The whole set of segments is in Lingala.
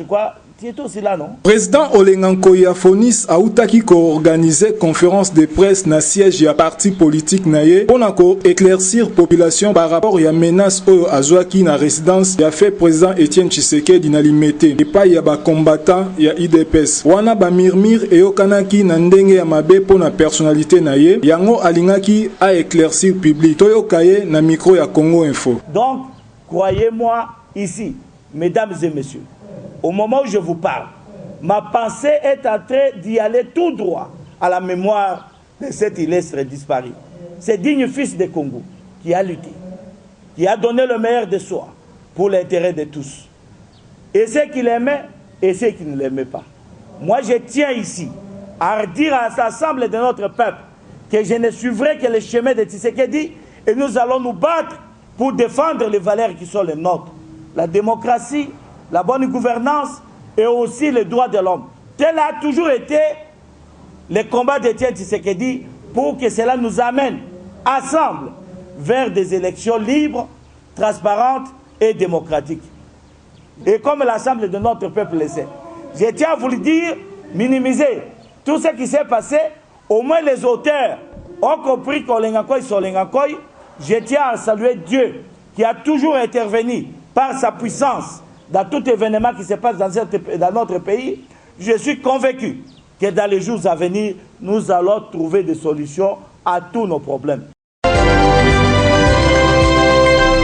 crois, tu es aussi là, non? Président Olengankoya Fonis a outaki co-organisé conférence de presse na siège ya parti politique naye pour éclaircir population par rapport à menace au azwaki na résidence ya fait président Etienne Tshisekedi na limité et pas ya ba combattant ya IDPS wana ba mirmir e yokanaki na ndenge ya mabe pour na personnalité naye yango alingaki a éclaircir public toyokaye na micro ya Congo Info. Donc croyez-moi ici, mesdames et messieurs, au moment où je vous parle, ma pensée est en train d'y aller tout droit à la mémoire de cet illustre disparu. Ce digne fils de Congo qui a lutté, qui a donné le meilleur de soi pour l'intérêt de tous. Et ceux qui l'aimaient et ceux qui ne l'aimaient pas. Moi, je tiens ici à dire à l'ensemble de notre peuple que je ne suivrai que le chemin de Tshisekedi et nous allons nous battre pour défendre les valeurs qui sont les nôtres. La démocratie, la bonne gouvernance et aussi les droits de l'homme. Tel a toujours été le combat d'Etienne Tshisekedi pour que cela nous amène ensemble vers des élections libres, transparentes et démocratiques. Et comme l'ensemble de notre peuple le sait, je tiens à vous le dire, minimiser tout ce qui s'est passé, au moins les auteurs ont compris qu'Olengankoy sur Olengankoy. Je tiens à saluer Dieu qui a toujours intervenu par sa puissance dans tout événement qui se passe dans notre pays. Je suis convaincu que dans les jours à venir, nous allons trouver des solutions à tous nos problèmes.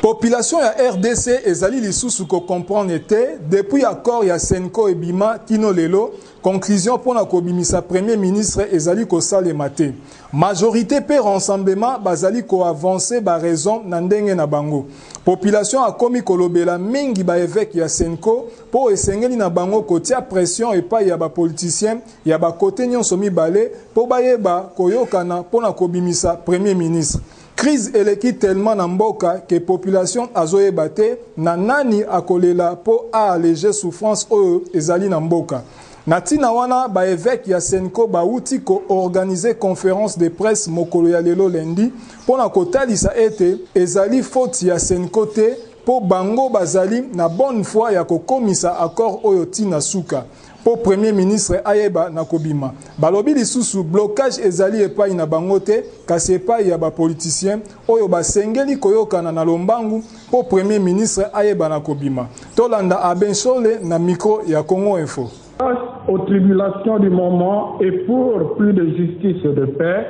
Population ya RDC ezali lisusu ko comprendre était depuis accord ya Senko et Bima kino lelo conclusion pour na kobimisa premier ministre ezali ko salemate majorité pe rassemblement bazali ko avancer ba raison na ndenge na bango population a komi kolobela mingi ba évêque ya Senko po esengeli na bango kotia pression et pas ya ba politicien ya ba côté nyonso mibale po bayeba koyokana pour na kobimisa premier ministre. Crise eleki tellement na mboka que population azoye bate na nani akolela po a alléger souffrance oyo ezali na mboka. Natina wana ba évêque ya Senko ba uti ko organiser conférence de presse mokolo ya lelo lundi pour na kotalisa ete ezali faute ya Senko te po bango bazali na bonne foi ya kokomisa accord oyo tina suka. Pour premier ministre ayeba na kobima balobi lisusu blocage ezali epai na bangote kasi epai ya ba politicien oyo basengeli koyokana na lombangu pour premier ministre ayeba na kobima tolanda abenshole na micro ya Congo Info. Face aux tribulations du moment et pour plus de justice et de paix,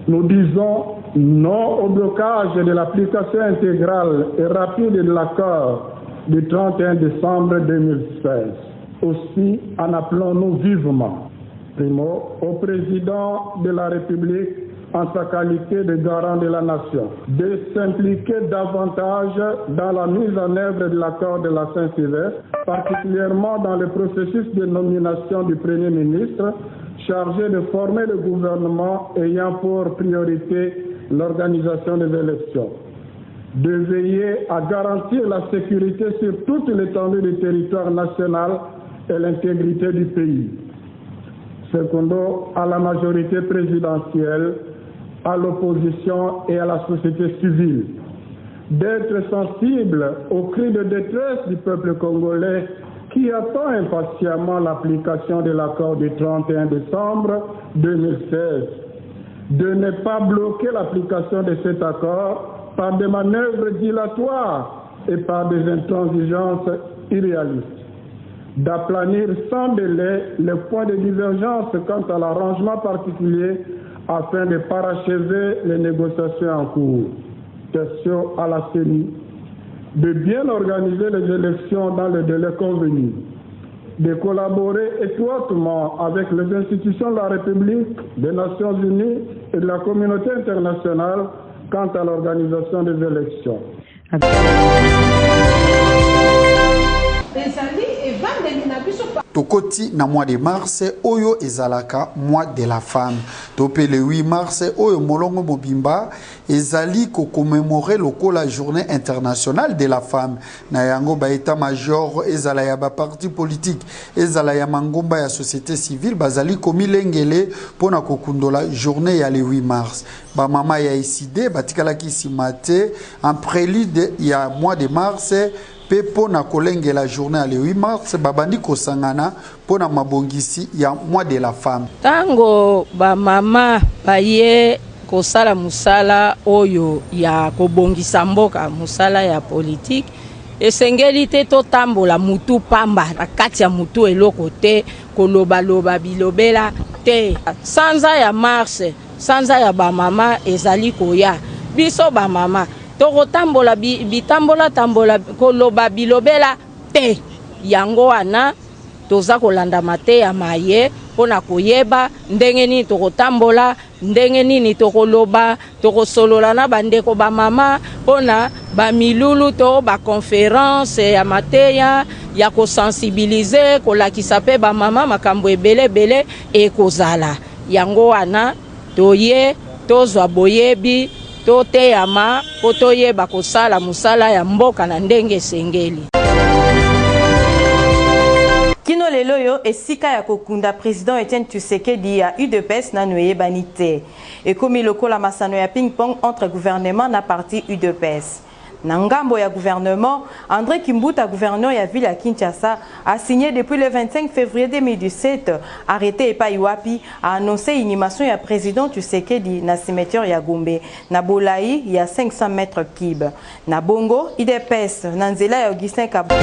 nous disons non au blocage de l'application intégrale et rapide de l'accord du 31 décembre 2016. Aussi en appelons-nous vivement, primo, au président de la République en sa qualité de garant de la nation, de s'impliquer davantage dans la mise en œuvre de l'accord de la Saint-Sylvestre, particulièrement dans le processus de nomination du Premier ministre, chargé de former le gouvernement ayant pour priorité l'organisation des élections, de veiller à garantir la sécurité sur toute l'étendue du territoire national et l'intégrité du pays. Secondo, à la majorité présidentielle, à l'opposition et à la société civile, d'être sensible aux cris de détresse du peuple congolais qui attend impatiemment l'application de l'accord du 31 décembre 2016, de ne pas bloquer l'application de cet accord par des manœuvres dilatoires et par des intransigeances irréalistes, d'aplanir sans délai les points de divergence quant à l'arrangement particulier afin de parachever les négociations en cours. Question à la CENI, de bien organiser les élections dans le délai convenu, de collaborer étroitement avec les institutions de la République, des Nations Unies et de la communauté internationale quant à l'organisation des élections. Tokoti na mois de mars oyo ezalaka mois de la femme topé le 8 mars oyo molongo mobimba ezali ko commémorer la journée internationale de la femme na yango ba état major ezala ya ba parti politique ezala ya mangomba ya société civile bazali komilengele pona kokundola journée ya le 8 mars ba mama ya ICD batikala ki simate en prélude ya mois de mars pe pona kolenge la journée le 8 mars babandi kosangana pona mabongisi ya mois de la femme. Tango ba mama baye kosala musala oyo ya kobongisa mboka musala ya politique esengeli te totambola mutu pamba na kati ya mutu eloko te koloba bilobela te sanza ya mars sanza ya ba mama ezali koya biso ba mama tokotambola bitambola tambola koloba bilobela te yango wana toza kolanda mate ya maye pona koyeba ndenge nini tokotambola ndenge nini tokoloba tokosolola na bandeko ba mama pona ba milulu to ba conférence ya mateya ya kosensibiliser kolakisa pe ba mama makambo ebele ekozala yango wana toye tozwa boyebi toteyama po toyeba kosala musala ya mboka na ndenge esengeli. Kino lelo yo esika ya kokunda président Etienne Tshisekedi ya UDPS na noye banite. Et comme lokola masano ya ping-pong entre gouvernement na parti UDPS. Na ngambo ya gouvernement, André Kimbuta, gouverneur ya ville à Kinshasa, a signé depuis le 25 février 2017, arrêté Epa Iwapi, a annoncé l'inhumation ya président Tshisekedi na cimetière ya Gombe, na Bolaï, il y a 500 mètres kib. Na Bongo, UDPS, na Nzela ya Augustin Kabou.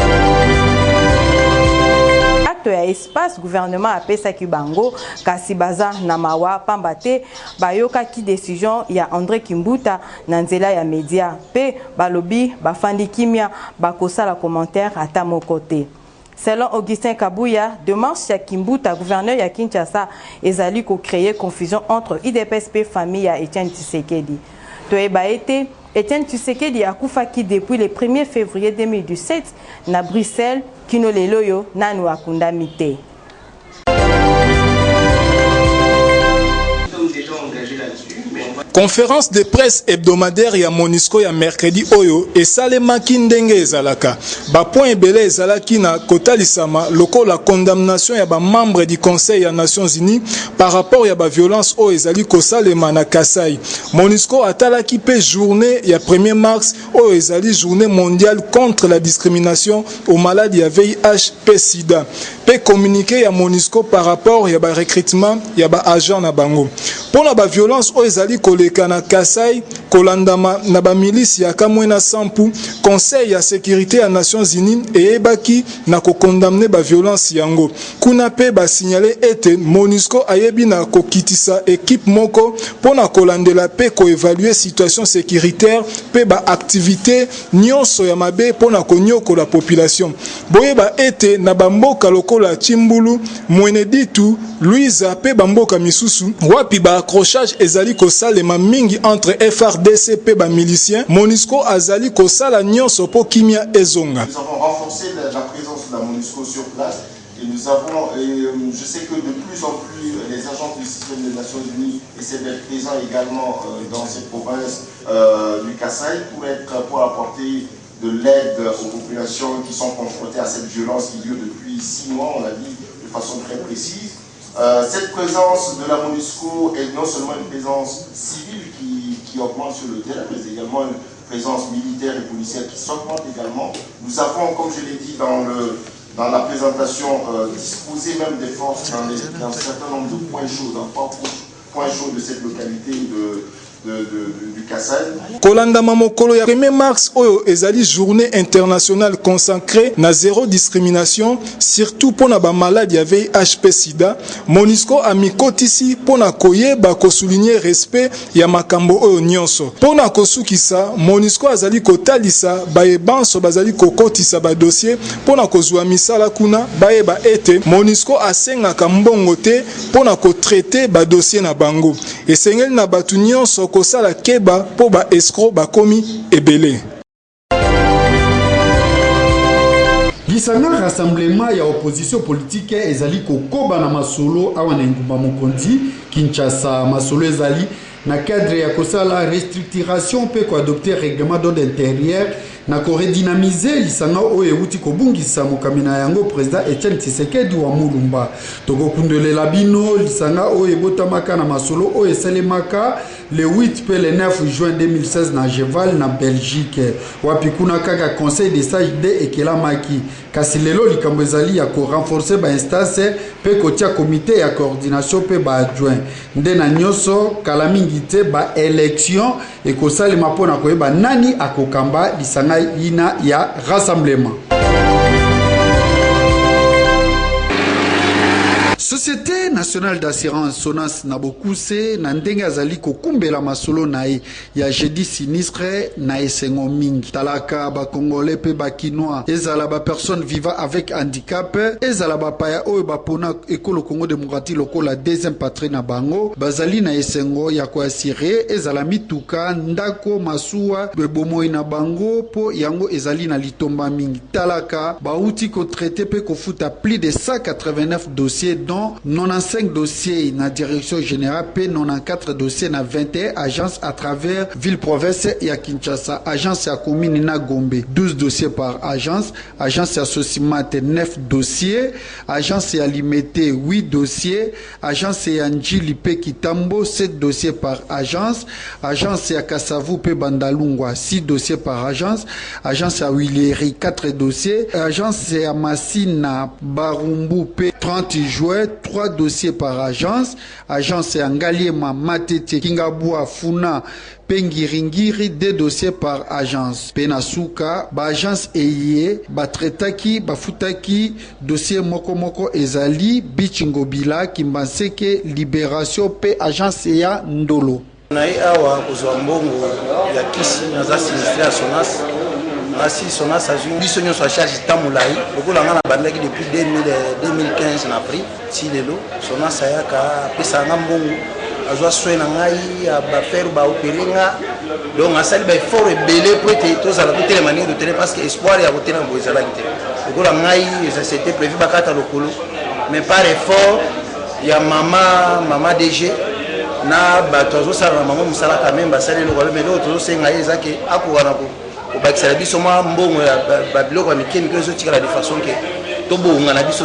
Ya espace gouvernement a pesa Kibango kasi baza na mawa pambate bayoka ki décision ya André Kimbuta na nzela ya média pe balobi bafandi kimia bakosala commentaire ata mokote. Selon Augustin Kabouya, démarche ya Kimbuta, gouverneur ya Kinshasa, ezali ko créer confusion entre IDPS pe famille ya Etienne Tshisekedi. Toeba été Etienne Tshisekedi a koufaki depuis le 1er février 2017 na Bruxelles, kino lelo yo nanu akunda mite. Conférence de presse hebdomadaire ya Monisco ya mercredi oyo esalemaki ndenge ezalaka. Ba point ebele ezalaki na kotalisama lokola condamnation ya ba membre du Conseil ya Nations Unies par rapport ya ba violence oyo ezali kosalema na Kasai. Monisco atalaki pe journée ya 1er mars oyo ezali journée mondiale contre la discrimination aux maladies ya VIH pe sida. Pe communiqué ya Monisco par rapport ya ba recrutement ya ba agent na bango. Pour la violence oyo ezali kolekana Kasai kolandama na ba milice ya Kamwena Sampu, Conseil ya sécurité ya Nations Unies et ebaki na ko condamner ba violence yango. Kuna pe ba signaler ete Monisco ayebi na kokitisa équipe moko pona kolandela pe ko évaluer situation sécuritaire pe ba activité nyonso ya mabe pona konyoko la population. Boyeba ete na bamboka lokola Chimbulu, Mweneditu, Louisa pe bamboka misusu wapi ba accrochage ezali kosalema mingi entre FRDC pe ba miliciens, Monisco azali kosala nyonso po kimia ezonga. Nous avons renforcé la présence de la Monisco sur place et nous avons, je sais que de plus en plus les agents du système des Nations Unies essaient d'être présents également dans cette province du Kasaï pour apporter de l'aide aux populations qui sont confrontées à cette violence qui dure depuis 6 mois, on l'a dit de façon très précise. Cette présence de la Monisco est non seulement une présence civile qui augmente sur le terrain, mais également une présence militaire et policière qui s'augmente également. Nous avons, comme je l'ai dit dans la présentation, disposé même des forces dans un certain nombre de points chauds, dans 3 points chauds de cette localité du Kasaï. Kolanda Mamokolo ya 1er mars oyo ezali journée internationale consacrée na zéro discrimination surtout pona ba maladie ya VIH sida. Monisco a mikotisi pona koyeba ko souligner respect ya makambo oyo nyonso. Pona kosukisa Monisco azali kotalisa bayebanso bazali kokotisa ba dossier pona kozwa misala kuna bayeba ete Monisco asengaka mbongo te pona ko traiter ba dossier na bango. Esengeli na batu nyonso kosala keba po ba escroc bakomi ebele. Lisanga rassemblement ya opposition politique ezali kokoba na masolo awa na ngumba mokonzi Kinshasa. Masolo ezali na cadre ya kosala restructuration pe ko adopter règlement d'ordre intérieur na ko redynamiser lisanga oyo euti kobungisa mokamina yango président Etienne Tshisekedi wa Mulumba. Toko kundelela bino lisanga oyo ebotamaka na masolo oyo esalemaka le 8 pe le 9 juin 2016 na Jeval na Belgique. Wapi kuna kaka conseil des sages de ekelamaki kasi lelo likambo ezali ya ko renforcer ba instance pe kotia comité ya coordination pe ba adjoint nde na nyoso kala mingi te ba élection ekosalema mpona koyeba nani akokamba lisanga ina ya rassemblement. Société nationale d'assurance SONAS Nabokuse na ndenge azali kokumbela masolo na ye ya jeudi sinistre na esengo mingi talaka ba congolais pe ba kinois ezala ba personne vivant avec handicap ezala ba paya oyo ba pona ekolo Congo démocratique lokola deuxième patrie na bango bazali na esengo ya ko assurer ezala mituka ndako masuwa bebomoyi na bango po yango ezali na litomba mingi talaka ba uti ko traiter pe ko futa plus de 189 dossiers dont 95 dossiers na direction générale P 94 dossiers na 21 agences à travers ville province ya Kinshasa agence ya commune na Gombe 12 dossiers par agence ya Sosimate 9 dossiers agence ya Limete 8 dossiers agence ya Njili P Kitambo 7 dossiers par agence ya Kasavu P Bandalungwa 6 dossiers par agence ya Wileri 4 dossiers agence ya Masina Barumbu P 30 juillet 3 dossiers par agence ya Ngaliema Matete Kingabua Funa Pengiringiri 2 dossiers par agence Penasuka ba agence eye ba tretaki ba futaki dossier moko ezali Bichingobila Kimbanseke Libération pe agence ya Ndolo na awa kozwa mbongo ya kisi naza sinistre SONAS Asi SONAS azwi biso nyonso a charge tamulai lokola nga na bandaki depuis 2015 na prix si lelo SONAS ayaka pesa nga mbongo azwa soin na ngai ba faire ba opérer nga donc asali ba effort ebele pour te tozala côté la manière de tenir parce que espoir ya côté na bozala kite lokola ngai c'était prévu bakata lokolo mais par effort ya mama DG na bato azosala na mama musala quand même basali lokolo mais l'autre osenga ezake akowana ko obakisala biso mwa mbongo ya babiloko ya mikeni mpe ezotikala de façon ke tobonga na biso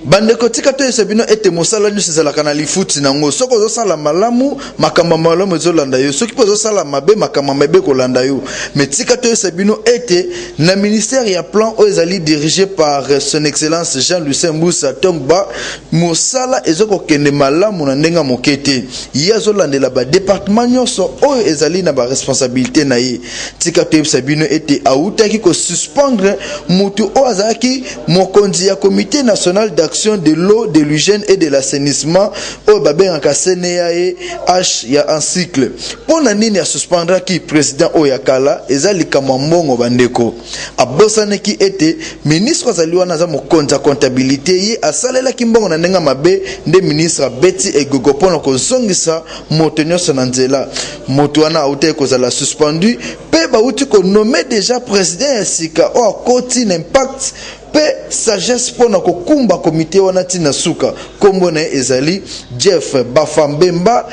bandeko tika to esebino ete mosala nyonso ezalaka na lifuti nango soki ozosala malamu makambo malamu ezolanda yo soki mpe ozosala mabe makambo mabe kolanda yo mais tika to esebino ete na ministère ya plan oyo ezali dirigé par son excellence Jean-Lucien Mbusa Tongba mosala ezokokende malamu na ndenge moke te ye azolandela badépartement nyonso oyo ezali na baresponsabilité na ye tika to esebino ete autaki kosuspendre motu oyo azalaki mokonzi ya comité national d'action de l'eau, de l'hygiène et de l'assainissement au babengaka CNEA et H ya un cycle. Pour la nini ya suspendre qui président Oyakala ezali kama mbongo bandeko. Abosane ki ete ministre azaliwa na za mokonza comptabilité ye asalela kimbongo na ndenga mabe nde ministre Betty Egogo pona kozongisa moto nyonso na nzela. Moto wana aute kozala suspendu pe ba uti ko nommer déjà président ya sika o akoti n'impact pe sagesse pona kokumba komite wana tina suka kombo na ezali Jeff Bafambemba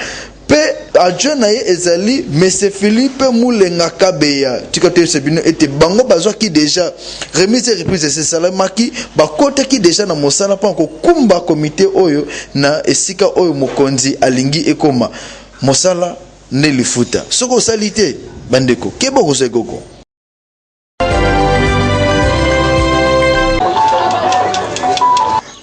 pe adjoint na ezali Monsieur Philippe Moulenga Kabeya tikote sebino ete bango bazwa ki déjà remise et reprise ce salamaki bakote ki déjà na mosala pona kokumba komite oyo na esika oyo mokonzi alingi ekoma mosala ne lifuta soko salite bandeko kebo kozegoko.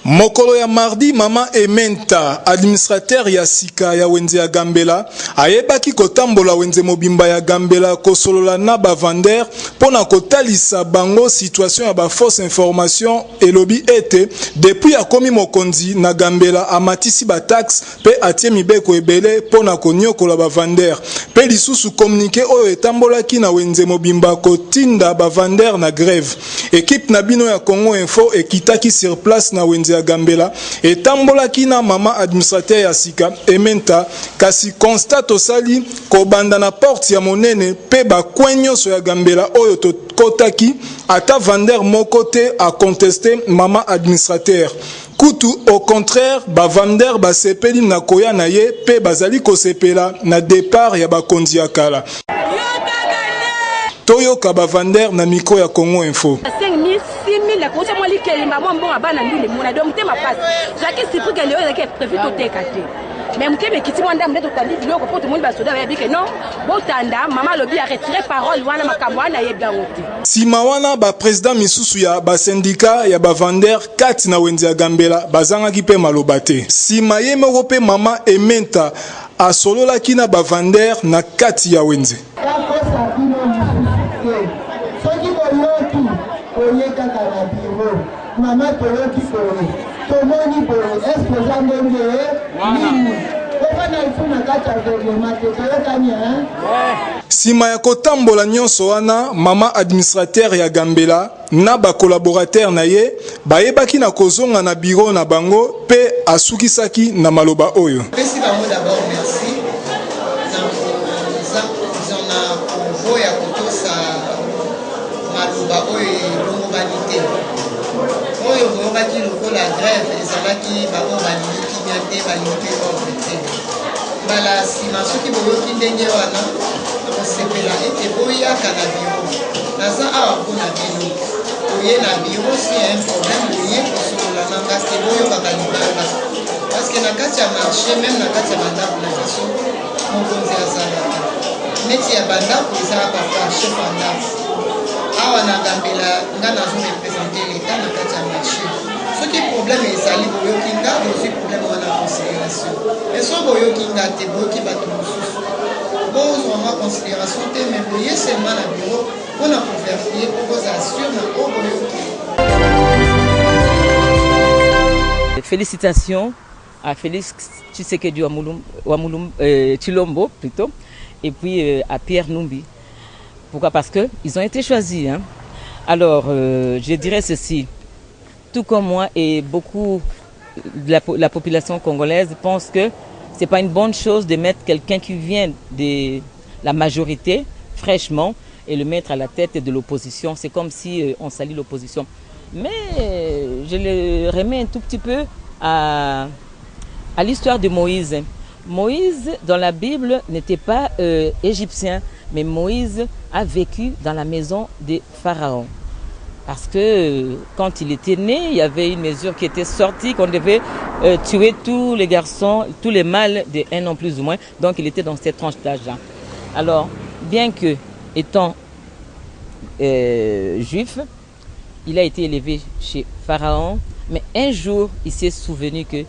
Mokolo ya mardi mama Ementa administrateur ya sika ya wenze ya Gambela ayebaki kotambola wenze mobimba ya Gambela kosolola na ba vendeur pona kotalisa bango situation ya ba fausse information elobi ete depuis akomi mokonzi na Gambela amatisi ba taxe pe atie mibeko ebele pona konyokola ba vendeur pe lisusu communiqué oyo etambolaki na wenze mobimba kotinda ba vendeur na grève équipe na bino ya Congo Info ekitaki sur place na wenze ya Gambela etambolaki na mama administrateur ya sika Ementa kasi constate osali kobanda na porte ya monene pe bakwenyoso ya Gambela oyo tokotaki ata vendeur moko te a contesté mama administrateur kutu au contraire bavander basepeli na koya na ye pe bazali kosepela na départ ya bakonzi ya kala. Toyoka bavander na micro ya Congo Info. 5000 6000 la kocha moi likelimba moi mbonga bana ndule mona donc te ma passe jaki sipu que le que prévu to tekate mais mutebe kiti mwanda mdeto tandi biloko poto monde basoda ya bike non botanda mama lobi a retiré parole wana makambo wana yebya ngote sima wana ba président misusu ya ba syndicat ya bavander 4 na wenzi ya Gambela bazanga ki pe malobate sima ye moko pe mama Ementa asolola kina bavander na 4 ya wenzi. Maman toyoki boye tomoni boye exposant ndenge nini ofana ifuna kata gouvernement toyokani sima ya kotambola nyonso wana mama administrateur ya Gambela na ba collaborateur na ye bayebaki na kozonga na bureau na bango pe asukisaki na maloba oyo. Pesi bango d'abord merci na konvoya kotosa maloba oyo longo banité oyo boyokaki lokola grève ezalaki bango balingi kimia te balingi mpe ordre te mbala nsima soki boyoki ndenge wana nakosepela ete boyaka na biro naza awa mpona bino oye na biro si un problème oye kosolola na ngasi te boyokaka libanga parceke na kati ya marché meme na kati ya bandako na biso mokonzi azalaka neti ya bandako ezala papa chef ya ndako awa na Gambela nga nazo représente l'état na kati ya marché soki problème ezali boyoki nga dozwi problème wana considération mais so boyoki nga te boyoki bato mosusu bozwanga considération te mais boye seulement na bureau mpona koverifie kokozala sur na o boyoki. Félicitations à Félix Tshisekedi Tshilombo plutôt et puis à Pierre Numbi. Pourquoi? Parce qu'ils ont été choisis. Hein. Alors, je dirais ceci. Tout comme moi et beaucoup de la population congolaise pense que ce n'est pas une bonne chose de mettre quelqu'un qui vient de la majorité, fraîchement, et le mettre à la tête de l'opposition. C'est comme si on salit l'opposition. Mais je le remets un tout petit peu à l'histoire de Moïse. Moïse, dans la Bible, n'était pas égyptien, mais Moïse a vécu dans la maison des pharaons. Parce que quand il était né, il y avait une mesure qui était sortie, qu'on devait tuer tous les garçons, tous les mâles de 1 an plus ou moins. Donc il était dans cette tranche d'âge-là. Alors, bien que étant juif, il a été élevé chez Pharaon, mais un jour, il s'est souvenu qu'il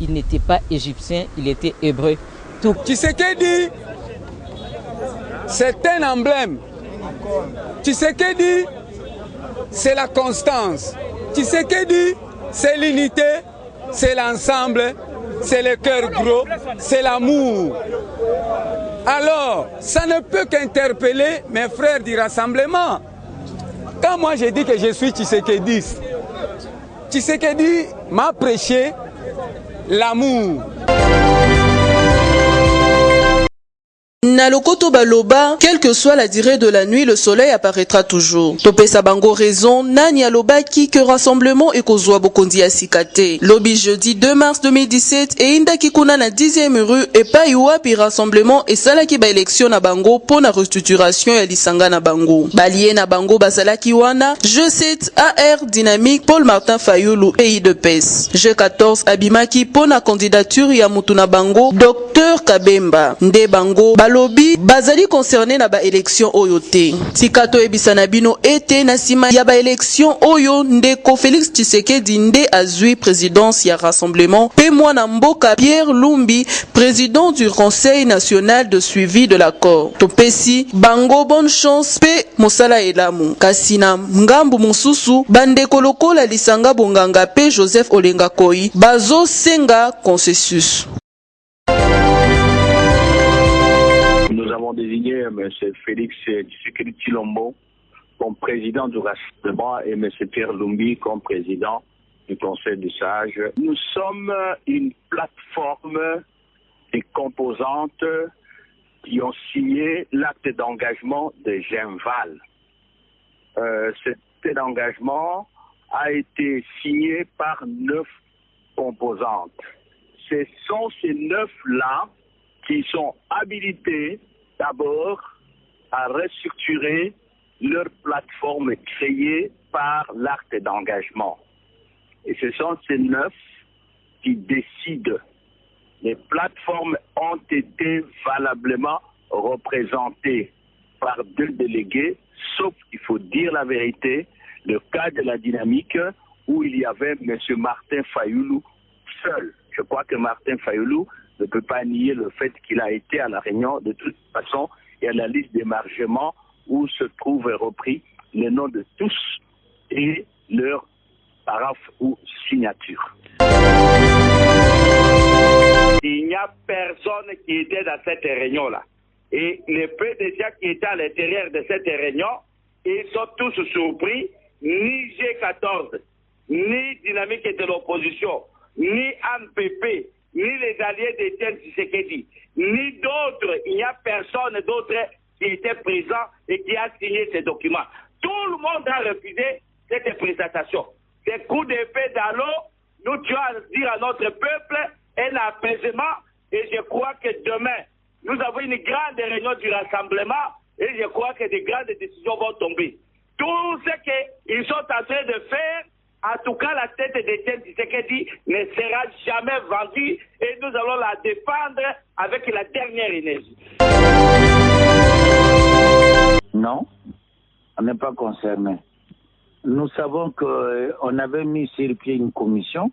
n'était pas égyptien, il était hébreu. Tout. Tshisekedi, c'est un emblème. Tshisekedi, c'est la constance. Tshisekedi, c'est l'unité, c'est l'ensemble, c'est le cœur gros, c'est l'amour. Alors, ça ne peut qu'interpeller mes frères du rassemblement. Quand moi j'ai dit que je suis Tshisekediste, Tshisekedi m'a prêché l'amour. Na lokoto baloba, quelle que soit la durée de la nuit, le soleil apparaîtra toujours. Topesa bango raison, nani aloba ki que rassemblement et kozwa bokondi ya sikate. Lobi jeudi 2 mars 2017 et inda kikuna na 10e rue et pa yuapi rassemblement et salaki ba élection na bango pour na restructuration ya lisanga na bango. Balie na bango basalaki wana, je cite AR Dynamique Paul Martin Fayulu pays de PES. G14 abimaki pour na candidature ya mutu na bango Dr Kabemba. Nde bango lobi bazali concerné na ba élection oyo te. Tikato ebisana bino ete na sima ya ba élection oyo ndeko Félix Tshisekedi nde azui présidence ya rassemblement pe mwana mboka Pierre Lumbi président du Conseil national de suivi de l'accord. Topesi bango bonne chance pe mosala elamu. Kasina ngambu mususu bandeko lokola lisanga bonganga pe Joseph Olenga Koi bazo senga consensus. Nous avons désigné M. Félix Tshisekedi Tshilombo comme président du rassemblement et M. Pierre Lumbi comme président du Conseil des sages. Nous sommes une plateforme des composantes qui ont signé l'acte d'engagement de Genval. Cet acte d'engagement a été signé par 9 composantes. Ce sont ces 9-là qui sont habilités d'abord à restructurer leur plateforme créée par l'acte d'engagement. Et ce sont ces 9 qui décident. Les plateformes ont été valablement représentées par 2 délégués, sauf qu'il faut dire la vérité, le cas de la dynamique où il y avait M. Martin Fayoulou seul. Je crois que Martin Fayoulou ne peut pas nier le fait qu'il a été à la réunion. De toute façon, il y a la liste d'émargement où se trouvent repris les noms de tous et leur paraphe ou signature. Il n'y a personne qui était dans cette réunion-là. Et les peu de gens qui étaient à l'intérieur de cette réunion, ils sont tous surpris, ni G14, ni Dynamique de l'opposition, ni ANPP, ni les alliés d'Étienne Tshisekedi, ni d'autres. Il n'y a personne d'autre qui était présent et qui a signé ces documents. Tout le monde a refusé cette présentation. Ces coups d'épée dans l'eau, nous devons dire à notre peuple un apaisement, et je crois que demain, nous avons une grande réunion du rassemblement, et je crois que de grandes décisions vont tomber. Tout ce qu'ils sont en train de faire, en tout cas la tête d'Étienne Tshisekedi ne sera jamais vendue, et nous allons la défendre avec la dernière énergie. Non, on n'est pas concerné. Nous savons qu'on avait mis sur pied une commission.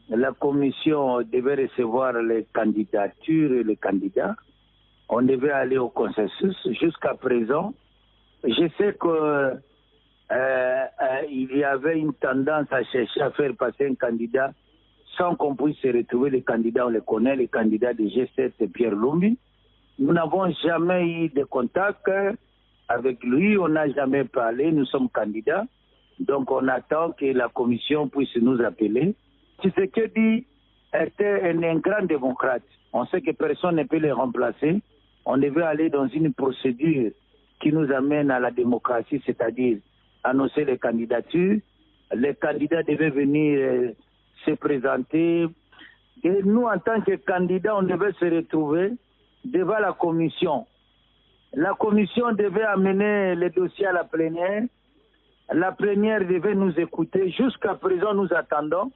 La commission devait recevoir les candidatures et les candidats. On devait aller au consensus. Jusqu'à présent, je sais qu'il y avait une tendance à chercher à faire passer un candidat sans qu'on puisse se retrouver. Les candidats, on les connaît, les candidats de G7 et Pierre Lumbi. Nous n'avons jamais eu de contact avec lui, on n'a jamais parlé, nous sommes candidats. Donc on attend que la commission puisse nous appeler. Tshisekedi était un grand démocrate. On sait que personne ne peut le remplacer. On devait aller dans une procédure qui nous amène à la démocratie, c'est-à-dire annoncer les candidatures. Les candidats devaient venir se présenter. Et nous, en tant que candidats, on devait se retrouver devant la commission. La commission devait amener les dossiers à la plénière. La plénière devait nous écouter. Jusqu'à présent, nous attendons.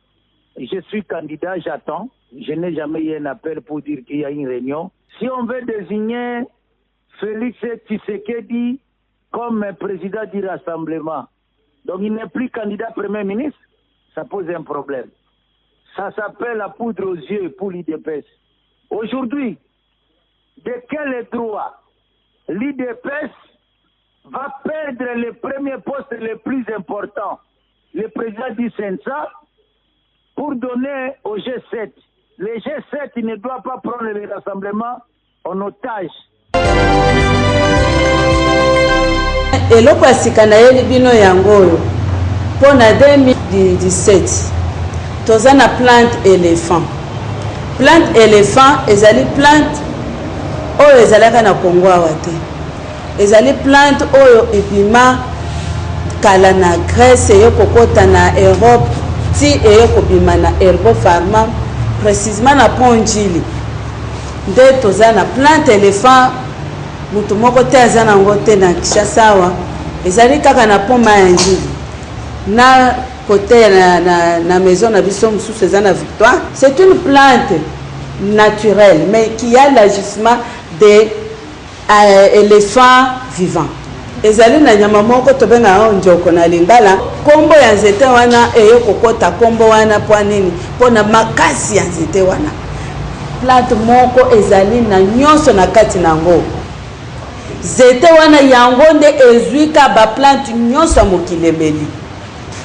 Je suis candidat, j'attends. Je n'ai jamais eu un appel pour dire qu'il y a une réunion. Si on veut désigner Félix Tshisekedi comme président du Rassemblement, donc il n'est plus candidat Premier ministre, ça pose un problème. Ça s'appelle la poudre aux yeux pour l'IDPS. Aujourd'hui, de quel droit l'IDPS va perdre le premier poste le plus important, le président du Sensa, pour donner au G7. Le G7 il ne doit pas prendre le rassemblement en otage. eloko asikana yeli bino yango pour na 2017 toza na plante éléphant ezali plante oyo ezalaka na Congo awa te ezali plante oyo ebima kala na Grèce eyokokota na Europe ti eyokobima na Herbo Pharma précisément na Pont Njili nde toza na plante éléphant mutu moko te aza nango te na Kinshasa awa ezali kaka na Pont Njili na côté na maison na biso mosusu eza na Victoire. C'est une plante naturelle mais qui a l'agissement des éléphants vivants. Ezali na nyama moko tobenga njoko na lingala kombo ya nzete wana eyokokota kombo wana po nini pona makasi ya nzete wana plante moko ezali na nyonso na kati nango nzete wana yango nde ezwika ba plante nyonso mokilemeli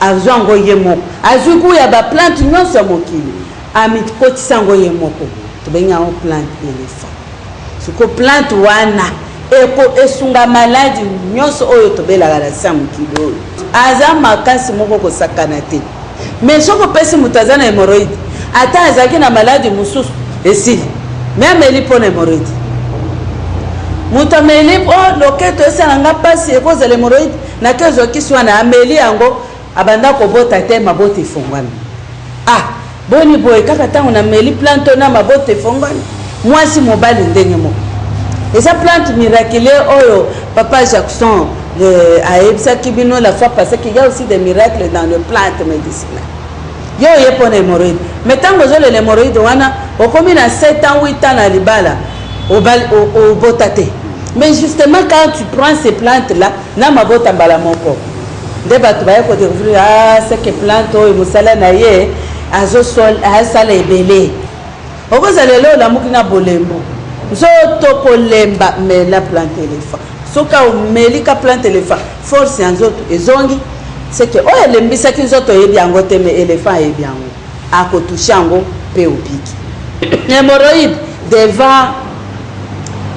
azwango ye moko azwiku ya ba plante nyonso mokili amikotisa ngo ye moko tobenga o plante éléphant suko plante wana eko esunga maladi nyonso oyo tobelaka na samu kilo aza makasi moko kosakana te mais soko pesi mutaza na hémorroïde ata azaki na maladi mususu esili même eli pona hémorroïde mutameli o loketo esalanga pasi ekozala hémorroïde na kezo kiswa na ameli yango abanda kobota te mabota ifongwami boni boye kaka ntango nameli plante oyo na mabota efongwani mwasi mobali ndenge moko eza plante miraculeuse oyo papa Jackson ayebisaki bino la fois passée qu'il y a aussi des miracles dans les plantes médicinales yo ye mpona hémorroïde mais ntango ozolela hémorroïde wana okomi na 7 ans 8 ans na libala obota te mais justement quand tu prends ces plantes là na mabota mbala moko nde bato baye kodécouvrir c'est que plante oyo mosala na ye azosala ebele okozala lelo olamuki na bolembo nzoto kolemba mela plante éléphant soka omeli ka plante éléphant force ya nzoto ezongi c'est que oyo elembisaki nzoto oyebi yango te me éléphant ayebi yango akotushe yango mpe obiki hémorroïde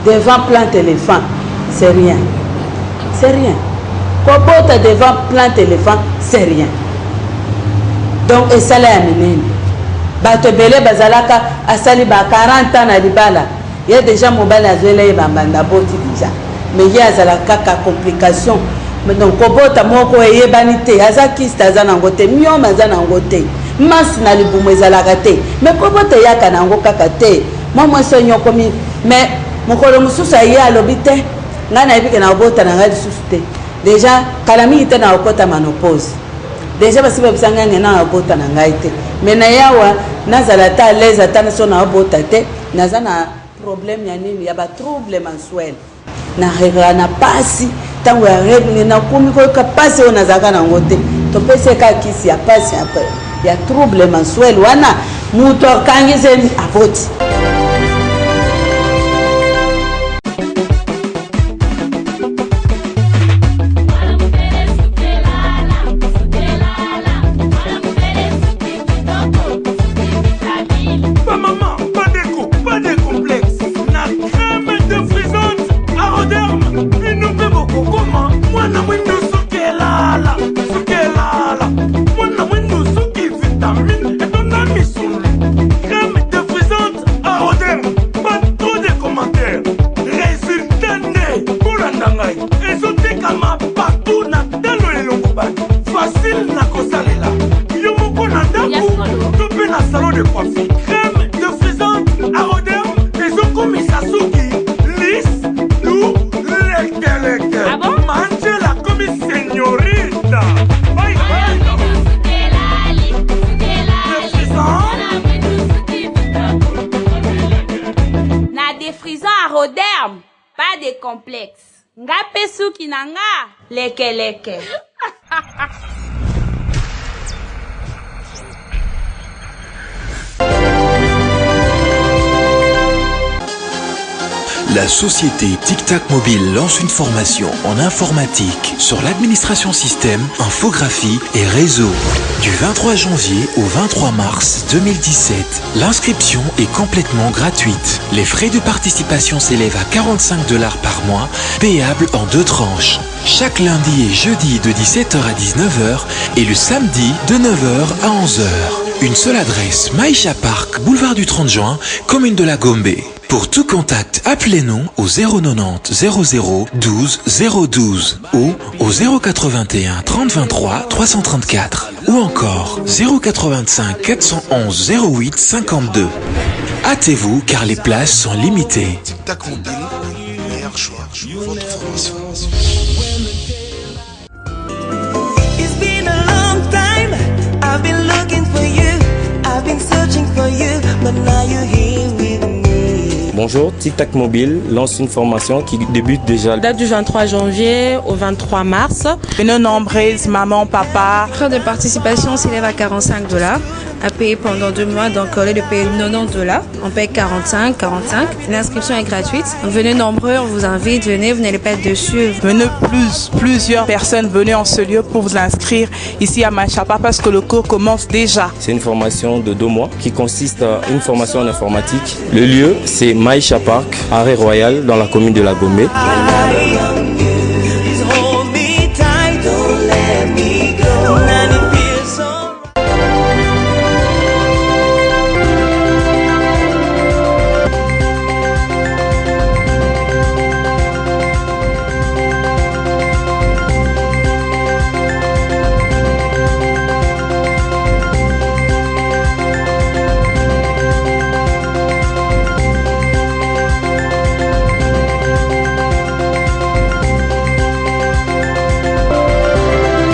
devant plante éléphant c'est rien kobota devant plante éléphant c'est rien donc esala ya minene bato ebele bazalaka asali ba 40 ans na libala ye déjà mobali azoela ye bambanda boti déjà mais ye azalaka kaka complication donc kobota moko eyebani te aza kiste aza nango te mioma aza nango te masi na libumu ezalaka te mais kobota eyaka nango kaka te mwa mwasi onyokomi mais mokolo mosusu aye alobi te ngai nayebi ke na kobota na ngai lisusu te déjà kala mingi te na okota manopause déjà basi babisa ngai na kobota na ngai te mais na yawa nazala ta alaise ata naso na kobota te naza na problème ya nini ya batrouble mensuel na regla na pasi ntango ya regle nakomi koyoka pasi oyo nazalaka nango te topesi eka kisi ya pasi ya trouble mensuel wana moto akangisi avoti. Pas de complexe. Nga pesuki nanga leke. La société Tic Tac Mobile lance une formation en informatique sur l'administration système, infographie et réseau. Du 23 janvier au 23 mars 2017, l'inscription est complètement gratuite. Les frais de participation s'élèvent à $45 par mois, payables en 2 tranches. Chaque lundi et jeudi de 17h à 19h et le samedi de 9h à 11h. Une seule adresse, Maïcha Park, boulevard du 30 juin, commune de la Gombe. Pour tout contact, appelez-nous au 090 00 12 012 ou au 081 30 23 334 ou encore 085 411 08 52. Hâtez-vous car les places sont limitées. Tic Tac Mobile, le meilleur choix, votre formation. It's been a long time, I've been looking for you, I've been searching for you, but now you're here with me. Bonjour, Tic Tac Mobile lance une formation qui débute déjà. Date du 23 janvier au 23 mars. Venez nombreuses, maman, papa. Frais de participation s'élève à $45 à payer pendant 2 mois. Donc au lieu de payer $90, on paye 45. L'inscription est gratuite. Donc, venez nombreux, on vous invite, venez, vous n'allez pas être déçus. Venez plusieurs personnes, venez en ce lieu pour vous inscrire ici à Maïcha Park parce que le cours commence déjà. C'est une formation de 2 mois qui consiste à une formation en informatique. Le lieu, c'est Maïcha Park, Arrêt Royal, dans la commune de la Gombe.